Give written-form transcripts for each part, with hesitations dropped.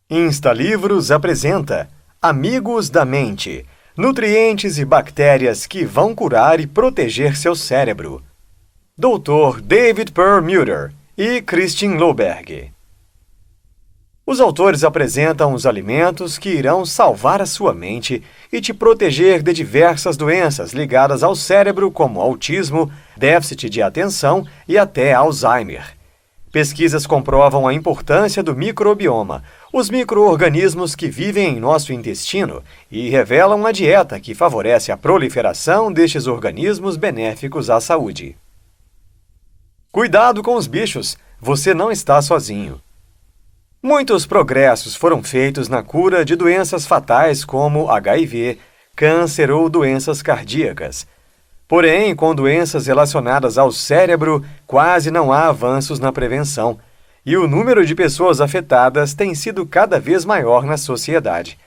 Instalivros apresenta Amigos da Mente, nutrientes e bactérias que vão curar e proteger seu cérebro. Dr. David Perlmutter e Christine Lohberg. Os autores apresentam os alimentos que irão salvar a sua mente e te proteger de diversas doenças ligadas ao cérebro, como autismo, déficit de atenção e até Alzheimer. Pesquisas comprovam a importância do microbioma, os micro-organismos que vivem em nosso intestino, e revelam uma dieta que favorece a proliferação destes organismos benéficos à saúde. Cuidado com os bichos, você não está sozinho. Muitos progressos foram feitos na cura de doenças fatais como HIV, câncer ou doenças cardíacas. Porém, com doenças relacionadas ao cérebro, quase não há avanços na prevenção, e o número de pessoas afetadas tem sido cada vez maior na sociedade.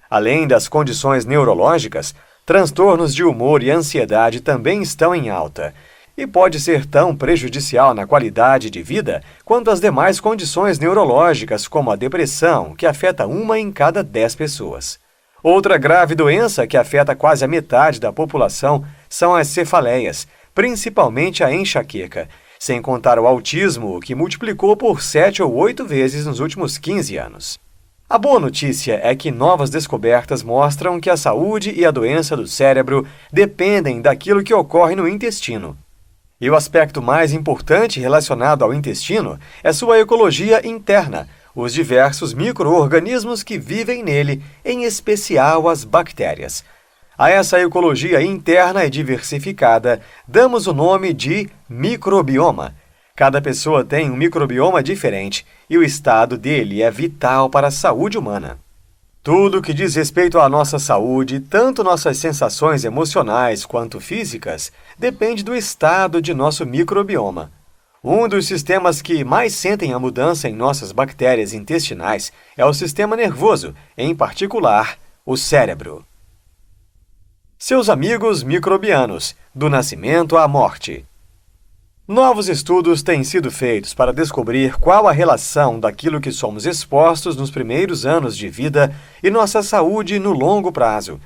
Além das condições neurológicas, transtornos de humor e ansiedade também estão em alta, e pode ser tão prejudicial na qualidade de vida quanto as demais condições neurológicas, como a depressão, que afeta 1 em cada 10 pessoas. Outra grave doença que afeta quase a metade da população são as cefaleias, principalmente a enxaqueca, sem contar o autismo, que multiplicou por 7 ou 8 vezes nos últimos 15 anos. A boa notícia é que novas descobertas mostram que a saúde e a doença do cérebro dependem daquilo que ocorre no intestino. E o aspecto mais importante relacionado ao intestino é sua ecologia interna, os diversos micro-organismos que vivem nele, em especial as bactérias. A essa ecologia interna e diversificada, damos o nome de microbioma. Cada pessoa tem um microbioma diferente e o estado dele é vital para a saúde humana. Tudo que diz respeito à nossa saúde, tanto nossas sensações emocionais quanto físicas, depende do estado de nosso microbioma. Um dos sistemas que mais sentem a mudança em nossas bactérias intestinais é o sistema nervoso, em particular, o cérebro. Seus amigos microbianos, do nascimento à morte. Novos estudos têm sido feitos para descobrir qual a relação daquilo que somos expostos nos primeiros anos de vida e nossa saúde no longo prazo.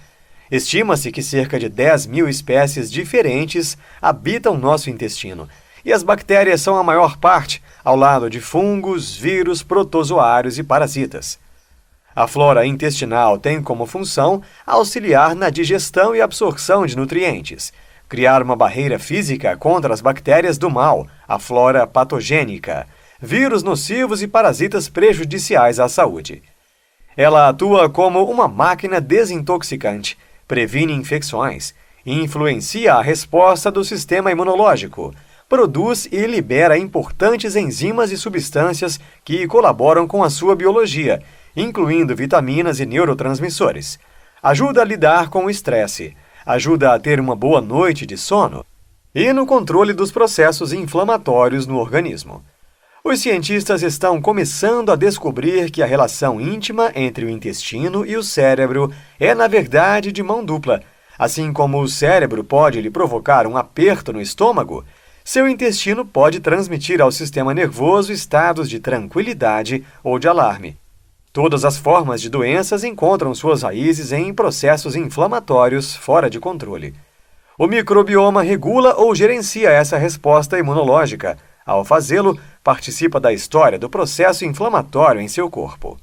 Estima-se que cerca de 10 mil espécies diferentes habitam nosso intestino, e as bactérias são a maior parte, ao lado de fungos, vírus, protozoários e parasitas. A flora intestinal tem como função auxiliar na digestão e absorção de nutrientes, criar uma barreira física contra as bactérias do mal, a flora patogênica, vírus nocivos e parasitas prejudiciais à saúde. Ela atua como uma máquina desintoxicante, previne infecções e influencia a resposta do sistema imunológico, produz e libera importantes enzimas e substâncias que colaboram com a sua biologia, incluindo vitaminas e neurotransmissores. Ajuda a lidar com o estresse, ajuda a ter uma boa noite de sono e no controle dos processos inflamatórios no organismo. Os cientistas estão começando a descobrir que a relação íntima entre o intestino e o cérebro é, na verdade, de mão dupla. Assim como o cérebro pode lhe provocar um aperto no estômago, seu intestino pode transmitir ao sistema nervoso estados de tranquilidade ou de alarme. Todas as formas de doenças encontram suas raízes em processos inflamatórios fora de controle. O microbioma regula ou gerencia essa resposta imunológica. Ao fazê-lo, participa da história do processo inflamatório em seu corpo.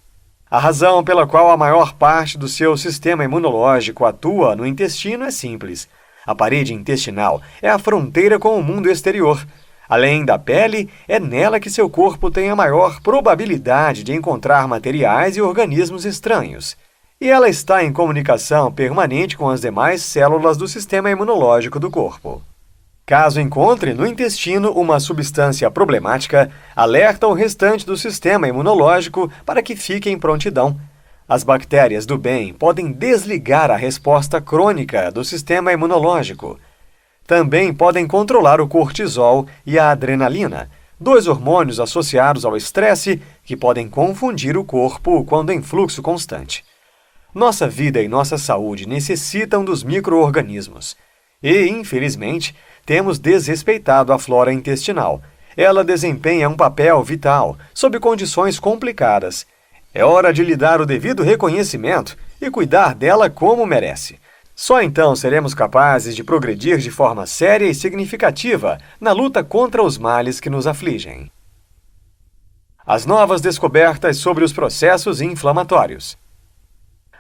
A razão pela qual a maior parte do seu sistema imunológico atua no intestino é simples. A parede intestinal é a fronteira com o mundo exterior. Além da pele, é nela que seu corpo tem a maior probabilidade de encontrar materiais e organismos estranhos. E ela está em comunicação permanente com as demais células do sistema imunológico do corpo. Caso encontre no intestino uma substância problemática, alerta o restante do sistema imunológico para que fique em prontidão. As bactérias do bem podem desligar a resposta crônica do sistema imunológico. Também podem controlar o cortisol e a adrenalina, 2 hormônios associados ao estresse que podem confundir o corpo quando em fluxo constante. Nossa vida e nossa saúde necessitam dos micro-organismos. E, infelizmente, temos desrespeitado a flora intestinal. Ela desempenha um papel vital, sob condições complicadas. É hora de lhe dar o devido reconhecimento e cuidar dela como merece. Só então seremos capazes de progredir de forma séria e significativa na luta contra os males que nos afligem. As novas descobertas sobre os processos inflamatórios.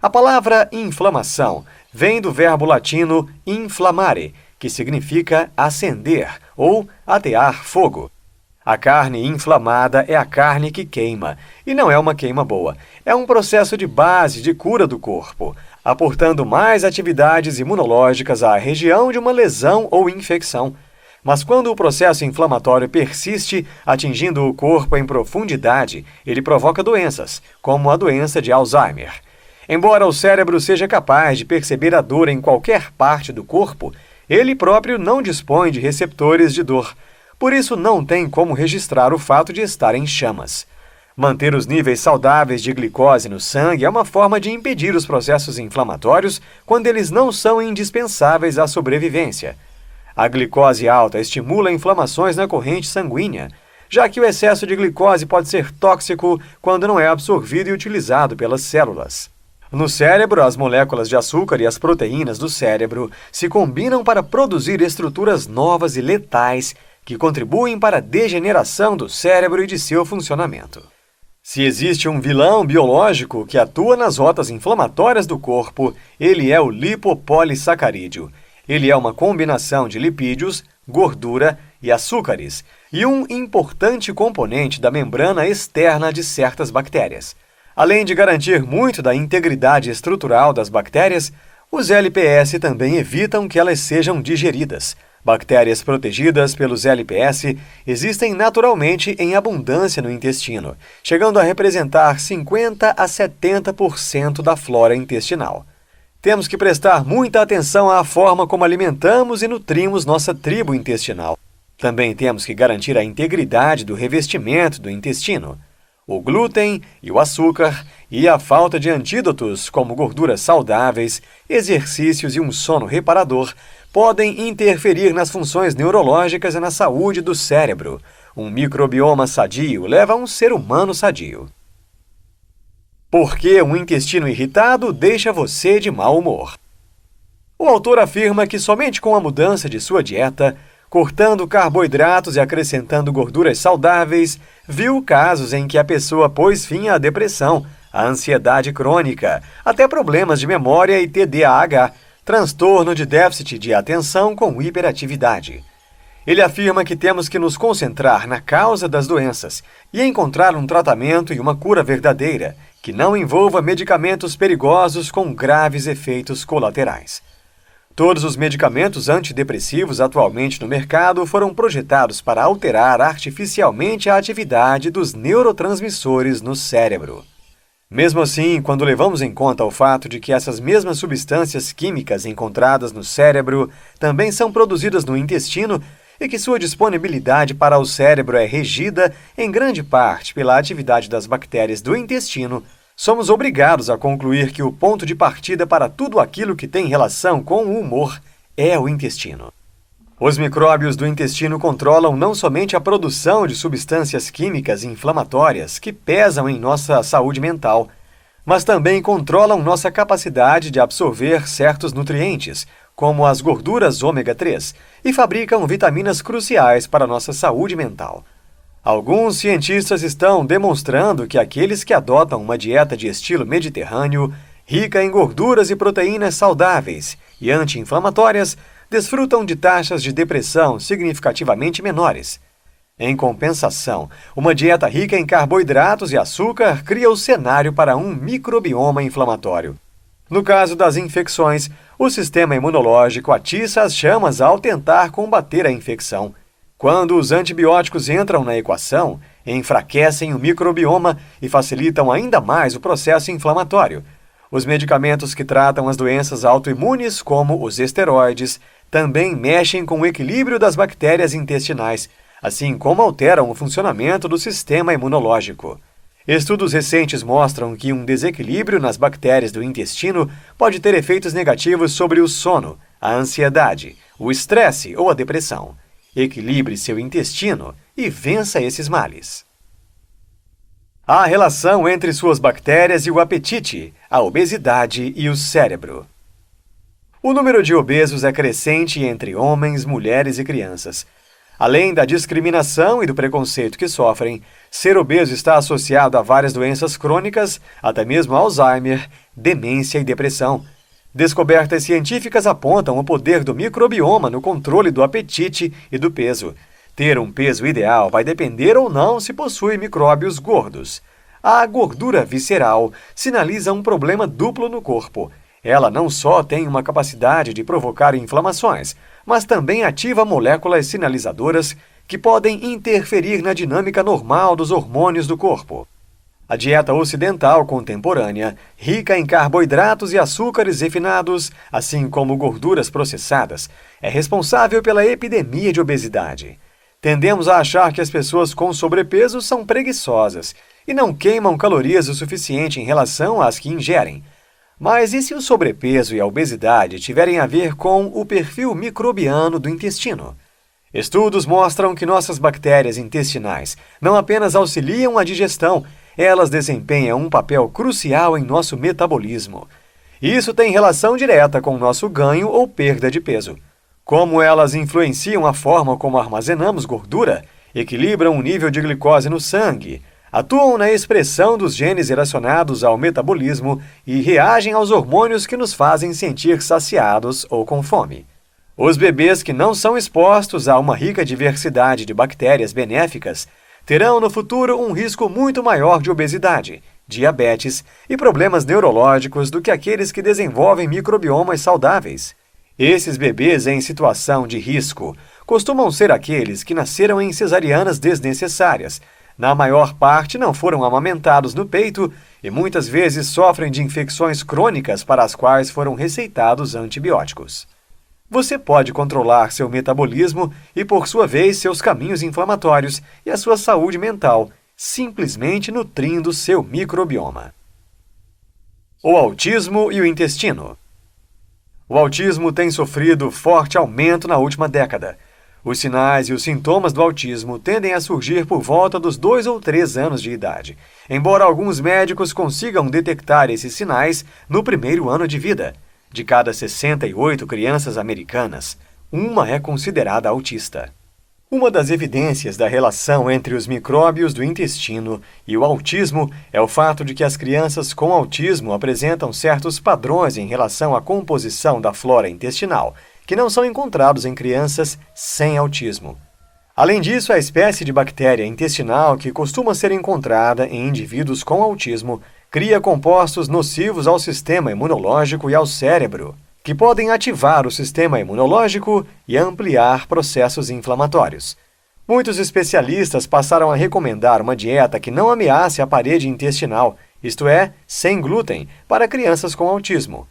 A palavra inflamação vem do verbo latino inflamare, que significa acender ou atear fogo. A carne inflamada é a carne que queima, e não é uma queima boa. É um processo de base de cura do corpo, aportando mais atividades imunológicas à região de uma lesão ou infecção. Mas quando o processo inflamatório persiste, atingindo o corpo em profundidade, ele provoca doenças, como a doença de Alzheimer. Embora o cérebro seja capaz de perceber a dor em qualquer parte do corpo, ele próprio não dispõe de receptores de dor. Por isso, não tem como registrar o fato de estar em chamas. Manter os níveis saudáveis de glicose no sangue é uma forma de impedir os processos inflamatórios quando eles não são indispensáveis à sobrevivência. A glicose alta estimula inflamações na corrente sanguínea, já que o excesso de glicose pode ser tóxico quando não é absorvido e utilizado pelas células. No cérebro, as moléculas de açúcar e as proteínas do cérebro se combinam para produzir estruturas novas e letais que contribuem para a degeneração do cérebro e de seu funcionamento. Se existe um vilão biológico que atua nas rotas inflamatórias do corpo, ele é o lipopolissacarídeo. Ele é uma combinação de lipídios, gordura e açúcares, e um importante componente da membrana externa de certas bactérias. Além de garantir muito da integridade estrutural das bactérias, os LPS também evitam que elas sejam digeridas. Bactérias protegidas pelos LPS existem naturalmente em abundância no intestino, chegando a representar 50 a 70% da flora intestinal. Temos que prestar muita atenção à forma como alimentamos e nutrimos nossa tribo intestinal. Também temos que garantir a integridade do revestimento do intestino. O glúten e o açúcar e a falta de antídotos, como gorduras saudáveis, exercícios e um sono reparador, podem interferir nas funções neurológicas e na saúde do cérebro. Um microbioma sadio leva a um ser humano sadio. Por que um intestino irritado deixa você de mau humor? O autor afirma que somente com a mudança de sua dieta, cortando carboidratos e acrescentando gorduras saudáveis, viu casos em que a pessoa pôs fim à depressão, à ansiedade crônica, até problemas de memória e TDAH, transtorno de déficit de atenção com hiperatividade. Ele afirma que temos que nos concentrar na causa das doenças e encontrar um tratamento e uma cura verdadeira, que não envolva medicamentos perigosos com graves efeitos colaterais. Todos os medicamentos antidepressivos atualmente no mercado foram projetados para alterar artificialmente a atividade dos neurotransmissores no cérebro. Mesmo assim, quando levamos em conta o fato de que essas mesmas substâncias químicas encontradas no cérebro também são produzidas no intestino e que sua disponibilidade para o cérebro é regida, em grande parte, pela atividade das bactérias do intestino, somos obrigados a concluir que o ponto de partida para tudo aquilo que tem relação com o humor é o intestino. Os micróbios do intestino controlam não somente a produção de substâncias químicas inflamatórias que pesam em nossa saúde mental, mas também controlam nossa capacidade de absorver certos nutrientes, como as gorduras ômega 3, e fabricam vitaminas cruciais para nossa saúde mental. Alguns cientistas estão demonstrando que aqueles que adotam uma dieta de estilo mediterrâneo, rica em gorduras e proteínas saudáveis e anti-inflamatórias, desfrutam de taxas de depressão significativamente menores. Em compensação, uma dieta rica em carboidratos e açúcar cria o cenário para um microbioma inflamatório. No caso das infecções, o sistema imunológico atiça as chamas ao tentar combater a infecção. Quando os antibióticos entram na equação, enfraquecem o microbioma e facilitam ainda mais o processo inflamatório. Os medicamentos que tratam as doenças autoimunes, como os esteroides, também mexem com o equilíbrio das bactérias intestinais, assim como alteram o funcionamento do sistema imunológico. Estudos recentes mostram que um desequilíbrio nas bactérias do intestino pode ter efeitos negativos sobre o sono, a ansiedade, o estresse ou a depressão. Equilibre seu intestino e vença esses males. A relação entre suas bactérias e o apetite, a obesidade e o cérebro. O número de obesos é crescente entre homens, mulheres e crianças. Além da discriminação e do preconceito que sofrem, ser obeso está associado a várias doenças crônicas, até mesmo Alzheimer, demência e depressão. Descobertas científicas apontam o poder do microbioma no controle do apetite e do peso. Ter um peso ideal vai depender ou não se possui micróbios gordos. A gordura visceral sinaliza um problema duplo no corpo. Ela não só tem uma capacidade de provocar inflamações, mas também ativa moléculas sinalizadoras que podem interferir na dinâmica normal dos hormônios do corpo. A dieta ocidental contemporânea, rica em carboidratos e açúcares refinados, assim como gorduras processadas, é responsável pela epidemia de obesidade. Tendemos a achar que as pessoas com sobrepeso são preguiçosas e não queimam calorias o suficiente em relação às que ingerem. Mas e se o sobrepeso e a obesidade tiverem a ver com o perfil microbiano do intestino? Estudos mostram que nossas bactérias intestinais não apenas auxiliam a digestão, elas desempenham um papel crucial em nosso metabolismo. Isso tem relação direta com o nosso ganho ou perda de peso. Como elas influenciam a forma como armazenamos gordura, equilibram o nível de glicose no sangue, atuam na expressão dos genes relacionados ao metabolismo e reagem aos hormônios que nos fazem sentir saciados ou com fome. Os bebês que não são expostos a uma rica diversidade de bactérias benéficas terão no futuro um risco muito maior de obesidade, diabetes e problemas neurológicos do que aqueles que desenvolvem microbiomas saudáveis. Esses bebês em situação de risco costumam ser aqueles que nasceram em cesarianas desnecessárias, na maior parte não foram amamentados no peito e muitas vezes sofrem de infecções crônicas para as quais foram receitados antibióticos. Você pode controlar seu metabolismo e, por sua vez, seus caminhos inflamatórios e a sua saúde mental, simplesmente nutrindo seu microbioma. O autismo e o intestino. O autismo tem sofrido forte aumento na última década. Os sinais e os sintomas do autismo tendem a surgir por volta dos 2 ou 3 anos de idade, embora alguns médicos consigam detectar esses sinais no primeiro ano de vida. De cada 68 crianças americanas, uma é considerada autista. Uma das evidências da relação entre os micróbios do intestino e o autismo é o fato de que as crianças com autismo apresentam certos padrões em relação à composição da flora intestinal, que não são encontrados em crianças sem autismo. Além disso, a espécie de bactéria intestinal que costuma ser encontrada em indivíduos com autismo cria compostos nocivos ao sistema imunológico e ao cérebro, que podem ativar o sistema imunológico e ampliar processos inflamatórios. Muitos especialistas passaram a recomendar uma dieta que não ameace a parede intestinal, isto é, sem glúten, para crianças com autismo.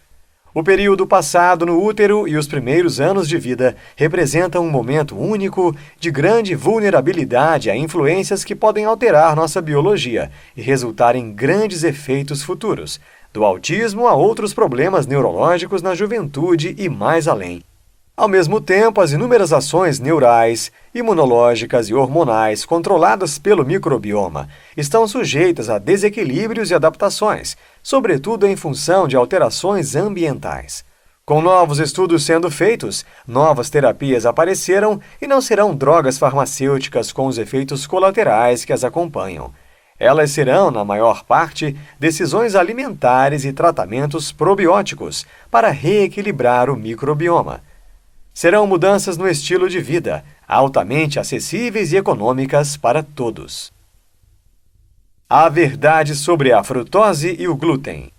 O período passado no útero e os primeiros anos de vida representam um momento único de grande vulnerabilidade a influências que podem alterar nossa biologia e resultar em grandes efeitos futuros, do autismo a outros problemas neurológicos na juventude e mais além. Ao mesmo tempo, as inúmeras ações neurais, imunológicas e hormonais controladas pelo microbioma estão sujeitas a desequilíbrios e adaptações, sobretudo em função de alterações ambientais. Com novos estudos sendo feitos, novas terapias apareceram e não serão drogas farmacêuticas com os efeitos colaterais que as acompanham. Elas serão, na maior parte, decisões alimentares e tratamentos probióticos para reequilibrar o microbioma. Serão mudanças no estilo de vida, altamente acessíveis e econômicas para todos. A verdade sobre a frutose e o glúten.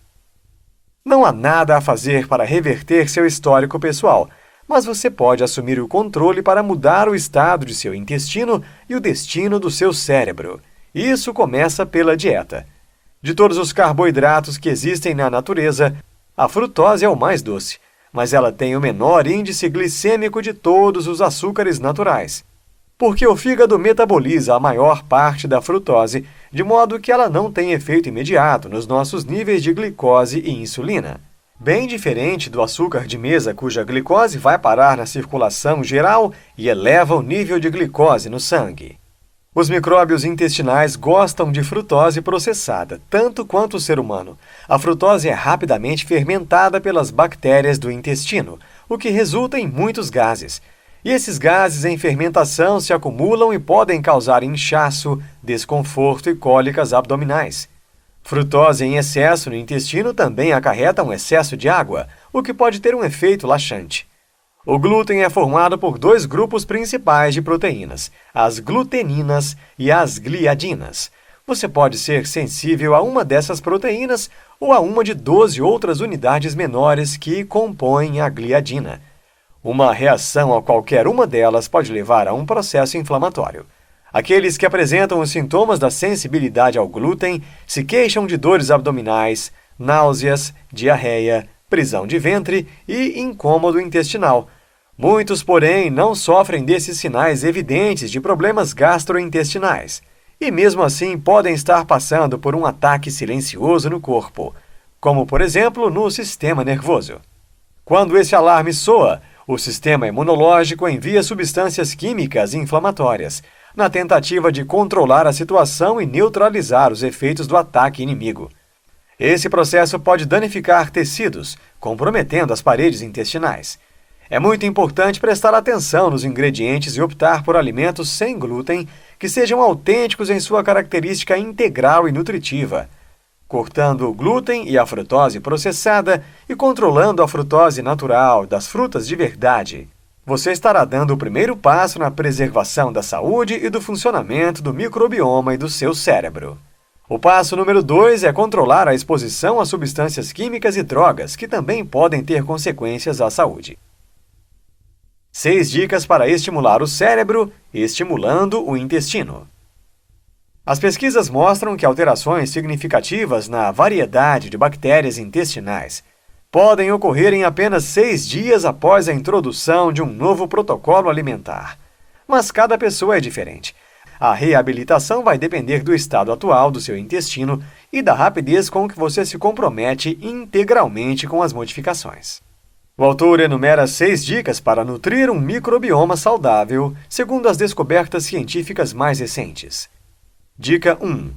Não há nada a fazer para reverter seu histórico pessoal, mas você pode assumir o controle para mudar o estado de seu intestino e o destino do seu cérebro. Isso começa pela dieta. De todos os carboidratos que existem na natureza, a frutose é o mais doce, mas ela tem o menor índice glicêmico de todos os açúcares naturais. Porque o fígado metaboliza a maior parte da frutose, de modo que ela não tem efeito imediato nos nossos níveis de glicose e insulina. Bem diferente do açúcar de mesa, cuja glicose vai parar na circulação geral e eleva o nível de glicose no sangue. Os micróbios intestinais gostam de frutose processada, tanto quanto o ser humano. A frutose é rapidamente fermentada pelas bactérias do intestino, o que resulta em muitos gases. E esses gases em fermentação se acumulam e podem causar inchaço, desconforto e cólicas abdominais. Frutose em excesso no intestino também acarreta um excesso de água, o que pode ter um efeito laxante. O glúten é formado por dois grupos principais de proteínas, as gluteninas e as gliadinas. Você pode ser sensível a uma dessas proteínas ou a uma de 12 outras unidades menores que compõem a gliadina. Uma reação a qualquer uma delas pode levar a um processo inflamatório. Aqueles que apresentam os sintomas da sensibilidade ao glúten se queixam de dores abdominais, náuseas, diarreia, prisão de ventre e incômodo intestinal. Muitos, porém, não sofrem desses sinais evidentes de problemas gastrointestinais e, mesmo assim, podem estar passando por um ataque silencioso no corpo, como, por exemplo, no sistema nervoso. Quando esse alarme soa, o sistema imunológico envia substâncias químicas inflamatórias, na tentativa de controlar a situação e neutralizar os efeitos do ataque inimigo. Esse processo pode danificar tecidos, comprometendo as paredes intestinais. É muito importante prestar atenção nos ingredientes e optar por alimentos sem glúten que sejam autênticos em sua característica integral e nutritiva, cortando o glúten e a frutose processada e controlando a frutose natural das frutas de verdade. Você estará dando o primeiro passo na preservação da saúde e do funcionamento do microbioma e do seu cérebro. O passo número 2 é controlar a exposição a substâncias químicas e drogas que também podem ter consequências à saúde. 6 dicas para estimular o cérebro, estimulando o intestino. As pesquisas mostram que alterações significativas na variedade de bactérias intestinais podem ocorrer em apenas 6 dias após a introdução de um novo protocolo alimentar. Mas cada pessoa é diferente. A reabilitação vai depender do estado atual do seu intestino e da rapidez com que você se compromete integralmente com as modificações. O autor enumera 6 dicas para nutrir um microbioma saudável, segundo as descobertas científicas mais recentes. Dica 1.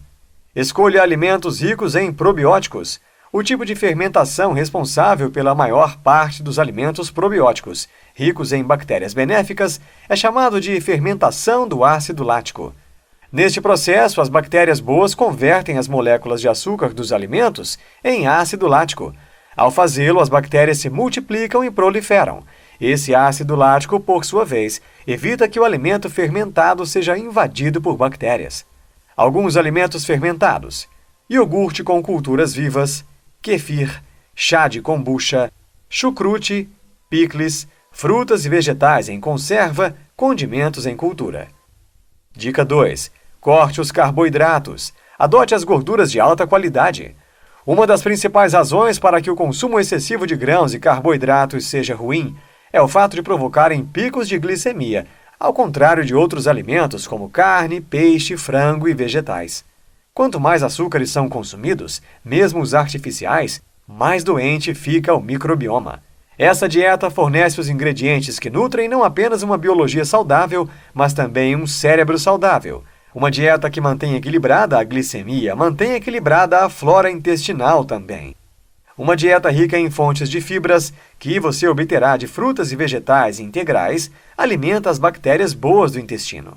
Escolha alimentos ricos em probióticos, o tipo de fermentação responsável pela maior parte dos alimentos probióticos, ricos em bactérias benéficas, é chamado de fermentação do ácido lático. Neste processo, as bactérias boas convertem as moléculas de açúcar dos alimentos em ácido lático. Ao fazê-lo, as bactérias se multiplicam e proliferam. Esse ácido lático, por sua vez, evita que o alimento fermentado seja invadido por bactérias. Alguns alimentos fermentados: iogurte com culturas vivas, kefir, chá de kombucha, chucrute, picles, frutas e vegetais em conserva, condimentos em cultura. Dica 2. Corte os carboidratos. Adote as gorduras de alta qualidade. Uma das principais razões para que o consumo excessivo de grãos e carboidratos seja ruim é o fato de provocarem picos de glicemia, ao contrário de outros alimentos como carne, peixe, frango e vegetais. Quanto mais açúcares são consumidos, mesmo os artificiais, mais doente fica o microbioma. Essa dieta fornece os ingredientes que nutrem não apenas uma biologia saudável, mas também um cérebro saudável. Uma dieta que mantém equilibrada a glicemia, mantém equilibrada a flora intestinal também. Uma dieta rica em fontes de fibras, que você obterá de frutas e vegetais integrais, alimenta as bactérias boas do intestino.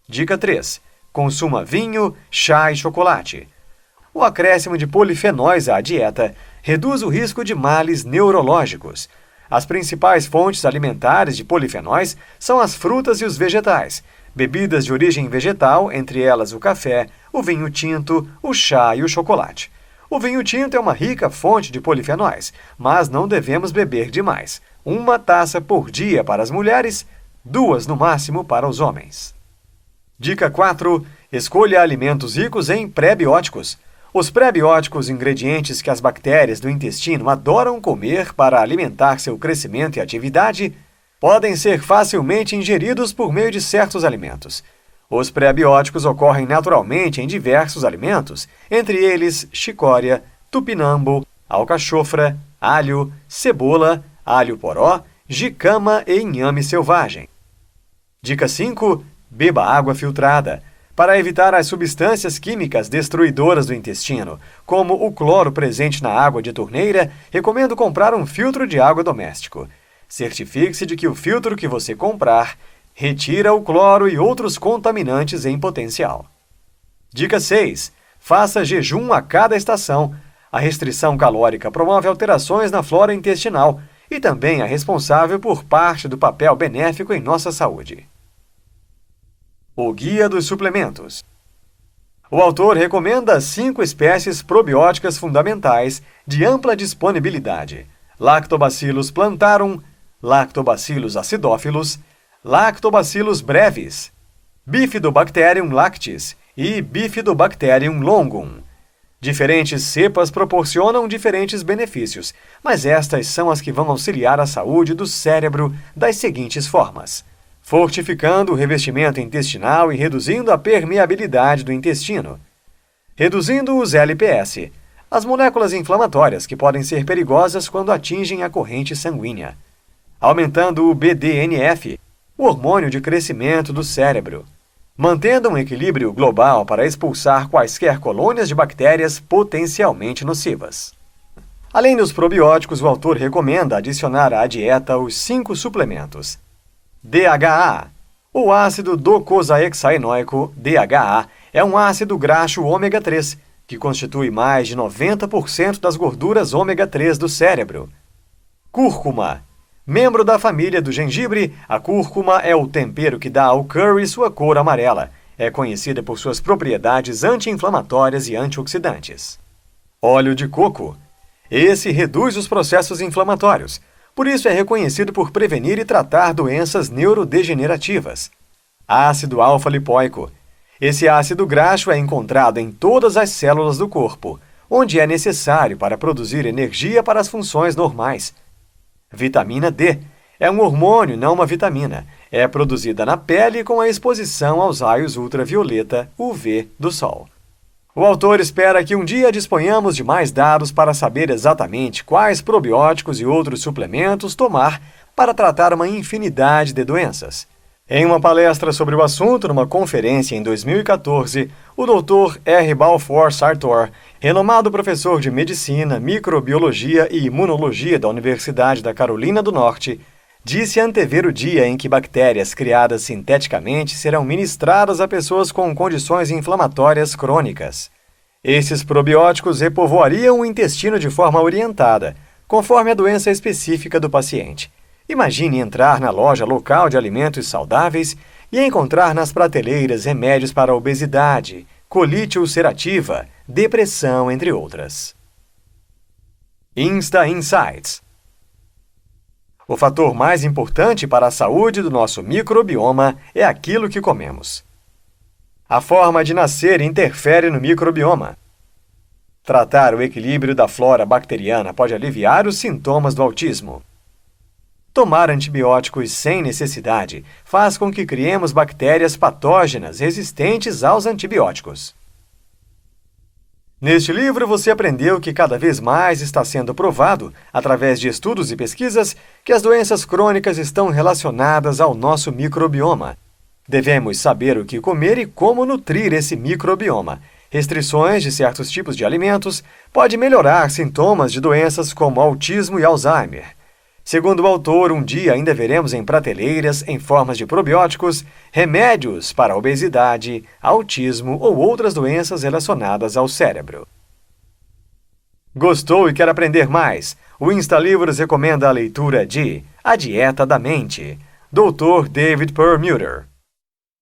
Dica 3. Consuma vinho, chá e chocolate. O acréscimo de polifenóis à dieta reduz o risco de males neurológicos. As principais fontes alimentares de polifenóis são as frutas e os vegetais. Bebidas de origem vegetal, entre elas o café, o vinho tinto, o chá e o chocolate. O vinho tinto é uma rica fonte de polifenóis, mas não devemos beber demais. 1 taça por dia para as mulheres, 2 no máximo para os homens. Dica 4. Escolha alimentos ricos em pré-bióticos. Os pré-bióticos, ingredientes que as bactérias do intestino adoram comer para alimentar seu crescimento e atividade, podem ser facilmente ingeridos por meio de certos alimentos. Os pré-bióticos ocorrem naturalmente em diversos alimentos, entre eles chicória, tupinambo, alcachofra, alho, cebola, alho poró, jicama e inhame selvagem. Dica 5. Beba água filtrada. Para evitar as substâncias químicas destruidoras do intestino, como o cloro presente na água de torneira, recomendo comprar um filtro de água doméstico. Certifique-se de que o filtro que você comprar retira o cloro e outros contaminantes em potencial. Dica 6. Faça jejum a cada estação. A restrição calórica promove alterações na flora intestinal e também é responsável por parte do papel benéfico em nossa saúde. O Guia dos Suplementos. O autor recomenda 5 espécies probióticas fundamentais de ampla disponibilidade: Lactobacillus plantarum, Lactobacillus acidófilos, Lactobacillus brevis, Bifidobacterium lactis e Bifidobacterium longum. Diferentes cepas proporcionam diferentes benefícios, mas estas são as que vão auxiliar a saúde do cérebro das seguintes formas: fortificando o revestimento intestinal e reduzindo a permeabilidade do intestino, reduzindo os LPS, as moléculas inflamatórias que podem ser perigosas quando atingem a corrente sanguínea, aumentando o BDNF, o hormônio de crescimento do cérebro, mantendo um equilíbrio global para expulsar quaisquer colônias de bactérias potencialmente nocivas. Além dos probióticos, o autor recomenda adicionar à dieta os 5 suplementos: DHA. O ácido docosahexaenoico, DHA, é um ácido graxo ômega 3, que constitui mais de 90% das gorduras ômega 3 do cérebro. Cúrcuma. Membro da família do gengibre, a cúrcuma é o tempero que dá ao curry sua cor amarela. É conhecida por suas propriedades anti-inflamatórias e antioxidantes. Óleo de coco. Esse reduz os processos inflamatórios. Por isso é reconhecido por prevenir e tratar doenças neurodegenerativas. Ácido alfa-lipoico. Esse ácido graxo é encontrado em todas as células do corpo, onde é necessário para produzir energia para as funções normais. Vitamina D. É um hormônio, não uma vitamina. É produzida na pele com a exposição aos raios ultravioleta, UV, do sol. O autor espera que um dia disponhamos de mais dados para saber exatamente quais probióticos e outros suplementos tomar para tratar uma infinidade de doenças. Em uma palestra sobre o assunto numa conferência em 2014, o Dr. R. Balfour Sartor, renomado professor de Medicina, Microbiologia e Imunologia da Universidade da Carolina do Norte, disse antever o dia em que bactérias criadas sinteticamente serão ministradas a pessoas com condições inflamatórias crônicas. Esses probióticos repovoariam o intestino de forma orientada, conforme a doença específica do paciente. Imagine entrar na loja local de alimentos saudáveis e encontrar nas prateleiras remédios para obesidade, colite ulcerativa, depressão, entre outras. Insta Insights. O fator mais importante para a saúde do nosso microbioma é aquilo que comemos. A forma de nascer interfere no microbioma. Tratar o equilíbrio da flora bacteriana pode aliviar os sintomas do autismo. Tomar antibióticos sem necessidade faz com que criemos bactérias patógenas resistentes aos antibióticos. Neste livro, você aprendeu que cada vez mais está sendo provado, através de estudos e pesquisas, que as doenças crônicas estão relacionadas ao nosso microbioma. Devemos saber o que comer e como nutrir esse microbioma. Restrições de certos tipos de alimentos podem melhorar sintomas de doenças como autismo e Alzheimer. Segundo o autor, um dia ainda veremos em prateleiras, em formas de probióticos, remédios para obesidade, autismo ou outras doenças relacionadas ao cérebro. Gostou e quer aprender mais? O InstaLivros recomenda a leitura de A Dieta da Mente, Dr. David Perlmutter.